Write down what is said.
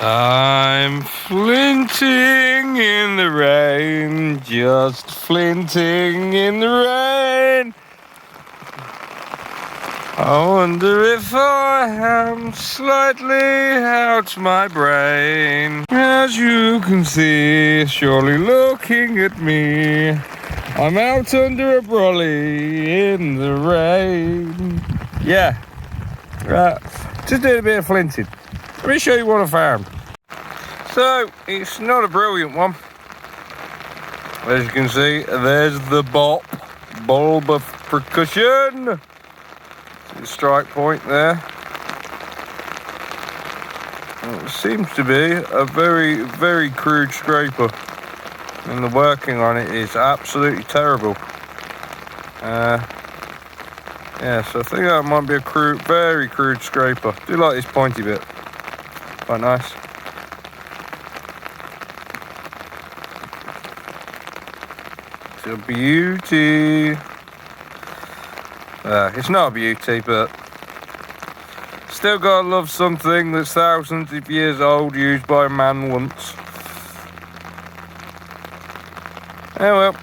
I'm flinting in the rain, just flinting in the rain. I wonder if I am slightly out my brain. As you can see, surely looking at me, I'm out under a brolly in the rain. Yeah, right. Just did a bit of flinting. Let me show you what I found. So, it's not a brilliant one. As you can see, there's the bulb of percussion. The strike point there. It seems to be a very, very crude scraper, and the working on it is absolutely terrible. Yeah, so I think that might be a very crude scraper. I do like this pointy bit, quite nice. It's a beauty. It's not a beauty, but still gotta love something that's thousands of years old, used by a man once. Oh well.